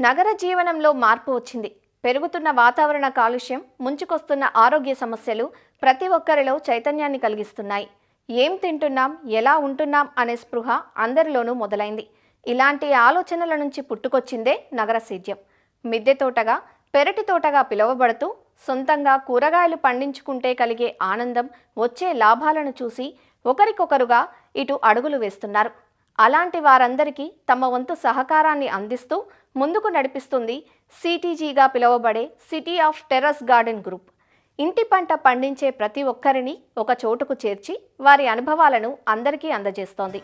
నగర జీవనంలో మార్పు వచ్చింది. పెరుగుతున్న వాతావరణ కాలుష్యం, ముంచుకొస్తున్న ఆరోగ్య సమస్యలు ప్రతి ఒక్కరిలో చైతన్యాన్ని కలిగిస్తున్నాయి. ఏం తింటున్నాం, ఎలా ఉంటున్నాం అనే స్పృహ అందరిలోనూ మొదలైంది. ఇలాంటి ఆలోచనల నుంచి పుట్టుకొచ్చిందే నగర సేద్యం. మిద్దె తోటగా, పెరటి తోటగా పిలువబడుతూ సొంతంగా కూరగాయలు పండించుకుంటే కలిగే ఆనందం, వచ్చే లాభాలను చూసి ఒకరికొకరుగా ఇటు అడుగులు వేస్తున్నారు. అలాంటి వారందరికీ తమ వంతు సహకారాన్ని అందిస్తూ ముందుకు నడిపిస్తుంది సిటీజీగా పిలువబడే city of terrace garden group. ఇంటి పంట పండించే ప్రతి ఒక్కరిని ఒక చోటుకు చేర్చి వారి అనుభవాలను అందరికీ అందజేస్తోంది.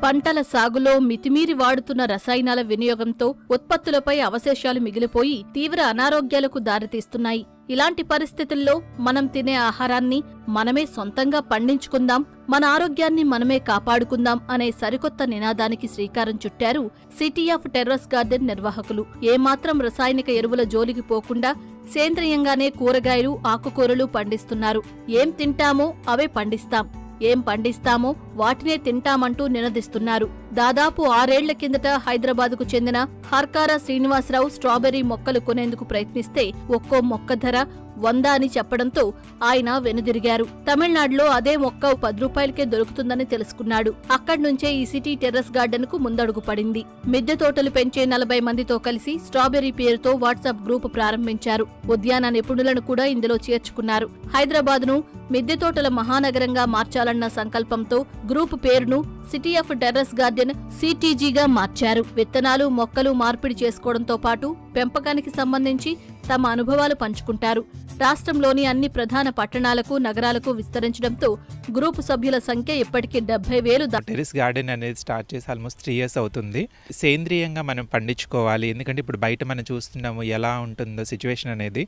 పంటల సాగులో మితిమీరి వాడుతున్న రసాయనాల వినియోగంతో ఉత్పత్తులపై అవశేషాలు మిగిలిపోయి తీవ్ర అనారోగ్యాలకు దారితీస్తున్నాయి. ఇలాంటి పరిస్థితుల్లో మనం తినే ఆహారాన్ని మనమే సొంతంగా పండించుకుందాం, మన ఆరోగ్యాన్ని మనమే కాపాడుకుందాం అనే సరికొత్త నినాదానికి శ్రీకారం చుట్టారు సిటీ ఆఫ్ టెర్రస్ గార్డెన్ నిర్వాహకులు. ఏమాత్రం రసాయనిక ఎరువుల జోలికి పోకుండా సేంద్రియంగానే కూరగాయలు, ఆకుకూరలు పండిస్తున్నారు. ఏం తింటామో అవే పండిస్తాం, ఏం పండిస్తామో వాటినే తింటామంటూ నినదిస్తున్నారు. దాదాపు 6 ఏళ్ల కిందట హైదరాబాద్కు చెందిన హర్కారా శ్రీనివాసరావు స్ట్రాబెర్రీ మొక్కలు కొనేందుకు ప్రయత్నిస్తే ఒక్కో మొక్క ధర 100 అని చెప్పడంతో ఆయన వెనుదిరిగారు. తమిళనాడులో అదే మొక్క 10 రూపాయలకే దొరుకుతుందని తెలుసుకున్నాడు. అక్కడ్నుంచే ఈ సిటీ టెర్రస్ గార్డెన్ కు ముందడుగు పడింది. మిద్దె తోటలు పెంచే 40 మందితో కలిసి స్ట్రాబెర్రీ పేరుతో వాట్సాప్ గ్రూప్ ప్రారంభించారు. ఉద్యాన నిపుణులను కూడా ఇందులో చేర్చుకున్నారు. హైదరాబాద్ ను మిద్దె తోటల మహానగరంగా మార్చాలన్న సంకల్పంతో గ్రూప్ పేరును సిటీ ఆఫ్ టెర్రస్ గార్డెన్ సిటీజీగా మార్చారు. విత్తనాలు, మొక్కలు మార్పిడి చేసుకోవడంతో పాటు పెంపకానికి సంబంధించి తమ అనుభవాలు పంచుకుంటారు. రాష్ట్రంలోని అన్ని ప్రధాన పట్టణాలకు, నగరాలకు విస్తరించడంతో గ్రూపు సభ్యుల సంఖ్య ఇప్పటికీ 70,000. టెర్రస్ గార్డెన్ అనేది స్టార్ట్ చేసి ఆల్మోస్ట్ 3 years అవుతుంది. సేంద్రియంగా మనం పండించుకోవాలి, ఎందుకంటే ఇప్పుడు బయట మనం చూస్తున్నాము ఎలా ఉంటుందో సిచ్యువేషన్ అనేది.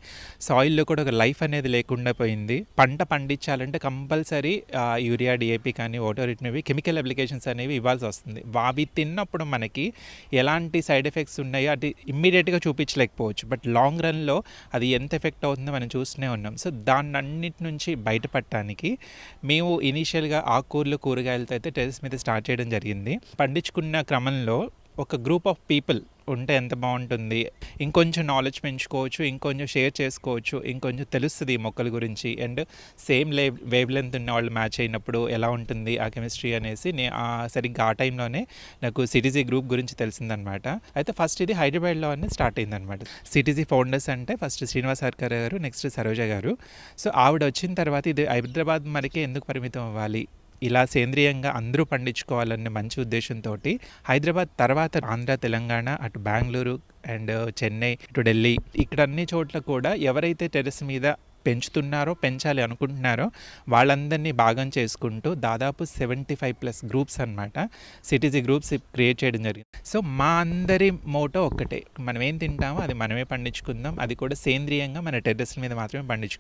సాయిల్లో కూడా ఒక లైఫ్ అనేది లేకుండా పోయింది. పంట పండించాలంటే కంపల్సరీ యూరియా, డిఏపి కానీ వాటర్ ఇట్నేవి కెమికల్ అప్లికేషన్స్ అనేవి ఇవ్వాల్సి వస్తుంది. అవి తిన్నప్పుడు మనకి ఎలాంటి సైడ్ ఎఫెక్ట్స్ ఉన్నాయో అది ఇమ్మీడియట్గా చూపించలేకపోవచ్చు, బట్ లాంగ్ రన్లో అది ఎంత ఎఫెక్ట్ అవుతుందో మనం చూస్తూనే ఉన్నాం. సో దాన్నన్నిటి నుంచి బయటపడటానికి మేము ఇనీషియల్గా ఆకుకూరలు, కూరగాయలతో అయితే టెర్రస్ మీద స్టార్ట్ చేయడం జరిగింది. పండించుకున్న క్రమంలో ఒక గ్రూప్ ఆఫ్ పీపుల్ ఉంటే ఎంత బాగుంటుంది, ఇంకొంచెం నాలెడ్జ్ పెంచుకోవచ్చు, ఇంకొంచెం షేర్ చేసుకోవచ్చు, ఇంకొంచెం తెలుస్తుంది ఈ మొక్కల గురించి. అండ్ సేమ్ వేవ్ లెంత్ ఉన్న వాళ్ళు మ్యాచ్ అయినప్పుడు ఎలా ఉంటుంది ఆ కెమిస్ట్రీ అనేసి సరిగ్గా ఆ టైంలోనే నాకు సిటీజీ గ్రూప్ గురించి తెలిసిందనమాట. అయితే ఫస్ట్ ఇది హైదరాబాద్లో అని స్టార్ట్ అయిందనమాట. సిటీజీ ఫౌండర్స్ అంటే ఫస్ట్ శ్రీనివాస్ హర్కర్ గారు, నెక్స్ట్ సరోజ గారు. సో ఆవిడ వచ్చిన తర్వాత ఇది హైదరాబాద్ మనకి ఎందుకు పరిమితం అవ్వాలి, ఇలా సేంద్రియంగా అందరూ పండించుకోవాలనే మంచి ఉద్దేశంతో హైదరాబాద్ తర్వాత ఆంధ్ర, తెలంగాణ, అటు బెంగళూరు అండ్ చెన్నై, ఇటు ఢిల్లీ, ఇక్కడ అన్ని చోట్ల కూడా ఎవరైతే టెర్రస్ మీద పెంచుతున్నారో, పెంచాలి అనుకుంటున్నారో వాళ్ళందరినీ భాగం చేసుకుంటూ దాదాపు 75+ గ్రూప్స్ అనమాట సిటీజీ గ్రూప్స్ క్రియేట్ చేయడం జరిగింది. సో మా అందరి మోటో ఒక్కటే, మనం ఏం తింటామో అది మనమే పండించుకుందాం, అది కూడా సేంద్రియంగా మన టెర్రస్ మీద మాత్రమే పండించుకుందాం.